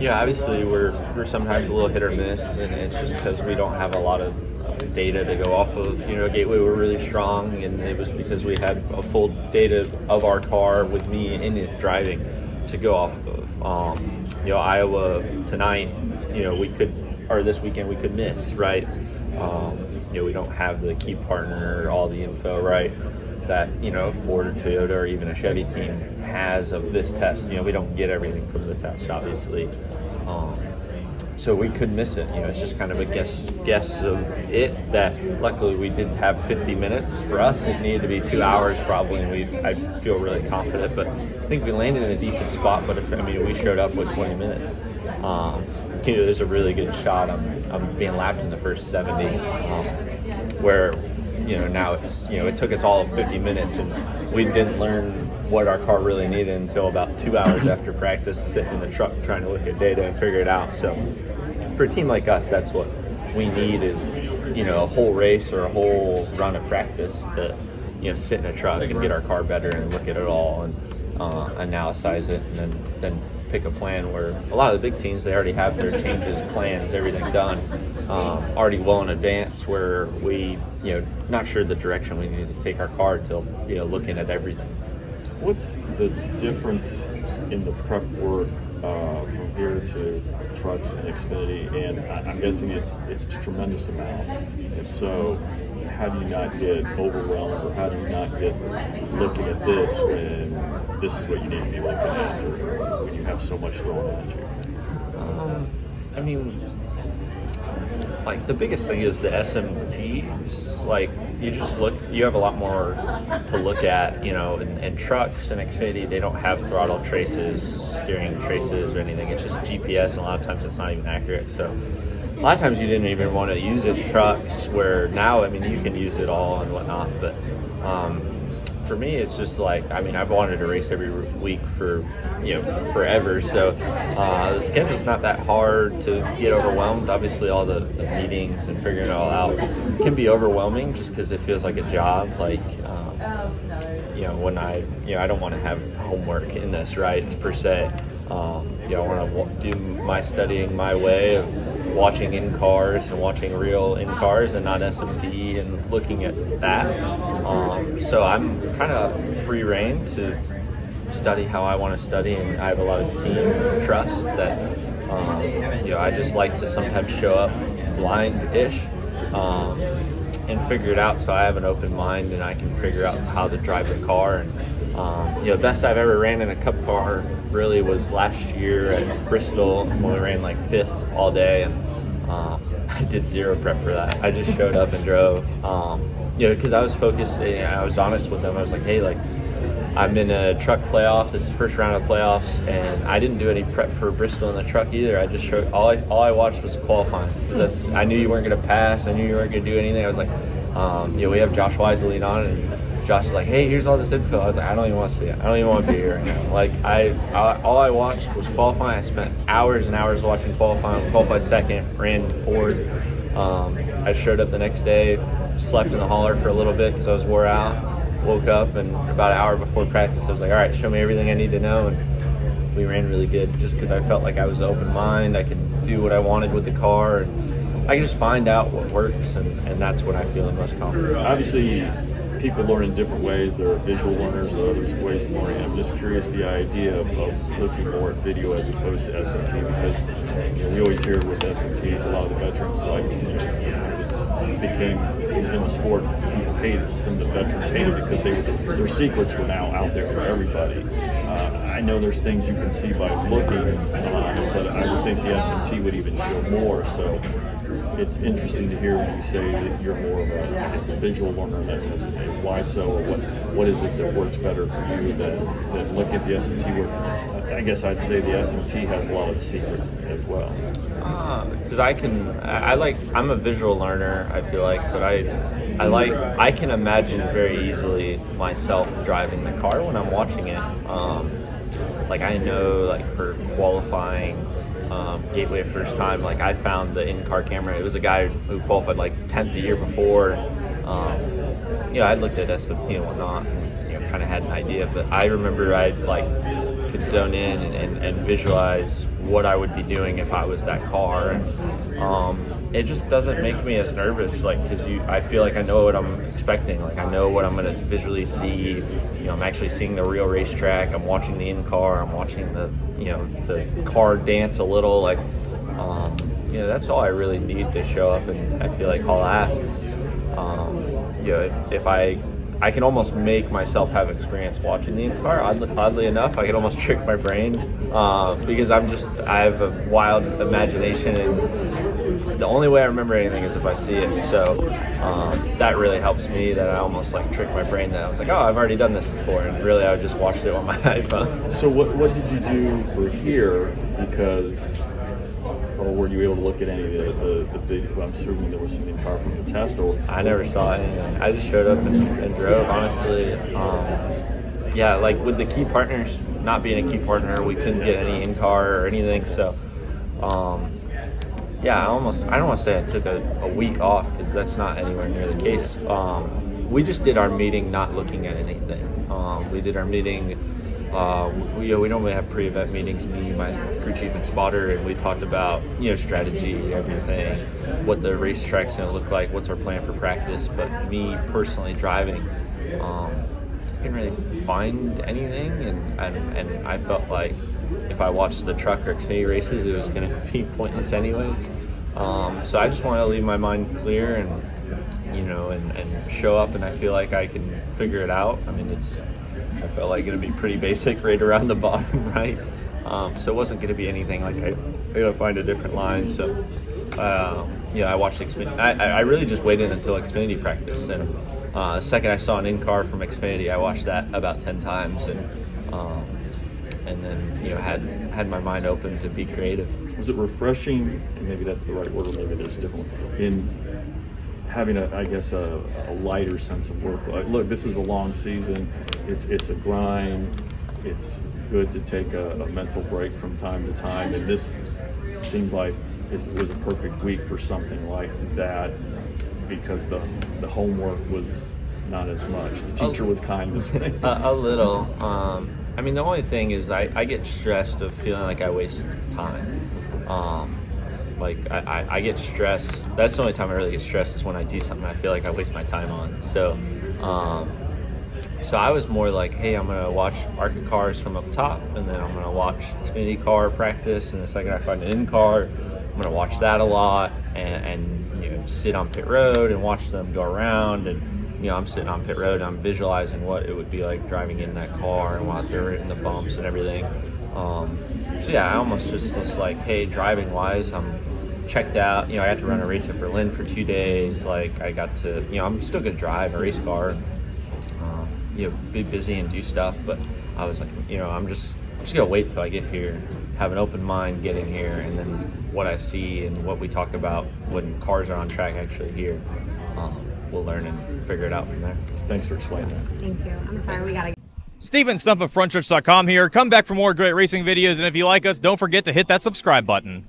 Yeah, obviously we're sometimes a little hit or miss, and it's just because we don't have a lot of data to go off of. Gateway were really strong, and it was because we had a full data of our car with me in it driving to go off of. Iowa tonight, this weekend we could miss, right? We don't have the key partner, all the info, right? That Ford or Toyota or even a Chevy team has of this test. We don't get everything from the test, obviously. So we could miss it. It's just kind of a guess of it. That luckily we didn't have 50 minutes. For us, it needed to be 2 hours probably, and I feel really confident. But I think we landed in a decent spot. But we showed up with 20 minutes. There's a really good shot. I'm being lapped in the first 70, where now it took us all 50 minutes, and we didn't learn what our car really needed until about 2 hours after practice, sitting in the truck trying to look at data and figure it out. So for a team like us, that's what we need is a whole race or a whole run of practice to sit in a truck and get our car better and look at it all and analyze it, and then pick a plan. Where a lot of the big teams, they already have their changes, plans, everything done already well in advance, where we not sure the direction we need to take our car till looking at everything. What's the difference in the prep work from here to trucks and Xfinity? And I'm guessing it's a tremendous amount. And so how do you not get overwhelmed, or how do you not get looking at this when this is what you need to be looking at, or when you have so much thrown at you? The biggest thing is the SMTs. You have a lot more to look at, and trucks and Xfinity, they don't have throttle traces, steering traces, or anything. It's just GPS, and a lot of times it's not even accurate. So a lot of times you didn't even want to use it in trucks, where now, you can use it all and whatnot. But for me, it's just I've wanted to race every week for forever. So the schedule's not that hard to get overwhelmed. Obviously, all the meetings and figuring it all out can be overwhelming, just because it feels like a job. When I don't want to have homework in this, right, per se. I want to do my studying my way of watching in cars and watching real in cars and not SMT and looking at that. So I'm kind of free reign to study how I want to study, and I have a lot of team trust that I just like to sometimes show up blind-ish and figure it out, so I have an open mind and I can figure out how to drive the car. And the best I've ever ran in a cup car really was last year at Kristl, when we ran 5th all day, and I did zero prep for that. I just showed up and drove, because I was focused. I was honest with them. I was like, hey, I'm in a truck playoff, this is the first round of playoffs, and I didn't do any prep for Bristol in the truck either. I just showed, all I watched was qualifying. I knew you weren't going to pass. I knew you weren't going to do anything. I was like, we have Josh Wisely on, and Josh is like, hey, here's all this info. I was like, I don't even want to see it. I don't even want to be here right now. All I watched was qualifying. I spent hours and hours watching qualifying. Qualified second, ran fourth. I showed up the next day, slept in the hauler for a little bit because I was wore out. Woke up, and about an hour before practice, I was like, all right, show me everything I need to know. And we ran really good, just because I felt like I was open mind. I could do what I wanted with the car, and I could just find out what works, and that's what I feel the most confident. Obviously, people learn in different ways. There are visual learners, there are others ways of learning. I'm just curious the idea of looking more at video as opposed to SMT, because we always hear with SMTs, a lot of the veterans became in the sport, people hated it, and the veterans hated it because their secrets were now out there for everybody. I know there's things you can see by looking on it, but I would think the SMT would even show more. So it's interesting to hear when you say that you're more of a visual learner in that sense. Why so, or what is it that works better for you than looking at the SMT work? I guess I'd say the SMT has a lot of the secrets as well. Because I'm a visual learner, I feel like, but I can imagine very easily myself driving the car when I'm watching it. I know, for qualifying, Gateway first time, I found the in-car camera. It was a guy who qualified 10th the year before. I looked at SMT and whatnot, and kind of had an idea, but I remember I'd could zone in and visualize what I would be doing if I was that car. And it just doesn't make me as nervous, like, because I feel like I know what I'm expecting. Like, I know what I'm going to visually see. You know, I'm actually seeing the real racetrack. I'm watching the in-car. I'm watching the car dance a little. Like, that's all I really need to show up. And I feel like Hall ass is, if I can almost make myself have experience watching the in-car. Oddly enough, I can almost trick my brain because I have a wild imagination, and the only way I remember anything is if I see it. So that really helps me, that I almost like trick my brain that I was like, oh, I've already done this before, and really I just watched it on my iPhone. So what did you do for here? Or were you able to look at any of the big, I'm assuming there was some in-car from the test? Or I never saw anything. I just showed up and drove, honestly. Like with the key partners not being a key partner, we couldn't get any in-car or anything. So, I don't want to say I took a week off, because that's not anywhere near the case. We just did our meeting not looking at anything. We did our meeting. We normally have pre-event meetings, me, my crew chief, and spotter, and we talked about strategy, everything, what the racetrack's going to look like, what's our plan for practice. But me personally driving, I couldn't really find anything, and I felt like if I watched the truck or Xfinity races, it was going to be pointless anyways. So I just want to leave my mind clear and show up, and I feel like I can figure it out. I mean, I felt like it'd be pretty basic right around the bottom right. So it wasn't going to be anything like I gotta find a different line. So I watched Xfinity. I really just waited until Xfinity practice, and the second I saw an in-car from Xfinity, I watched that about 10 times, and then had my mind open to be creative. Was it refreshing, and maybe that's the right word, or maybe there's a different one, in having a lighter sense of work? Like, look, this is a long season. It's a grind. It's good to take a mental break from time to time, and this seems like it was a perfect week for something like that, because the homework was not as much. The teacher was kind this way. A little. The only thing is I get stressed of feeling like I wasted time. I get stressed. That's the only time I really get stressed, is when I do something I feel like I waste my time on. So I was more like, hey, I'm going to watch ARCA cars from up top, and then I'm going to watch Xfinity car practice, and the second I find an in-car, I'm going to watch that a lot, and sit on pit road and watch them go around. And I'm sitting on pit road, and I'm visualizing what it would be like driving in that car and while they're in the bumps and everything. I almost just like, hey, driving wise, I'm checked out. I got to run a race at Berlin for 2 days. Like, I got to, I'm still gonna drive a race car, be busy and do stuff. But I was like, I'm just gonna wait till I get here, have an open mind getting here, and then what I see and what we talk about when cars are on track actually here, we'll learn and figure it out from there. Thanks for explaining that. Thank you. I'm sorry, we gotta. Steven Stump of Frontstretch.com here. Come back for more great racing videos, and if you like us, don't forget to hit that subscribe button.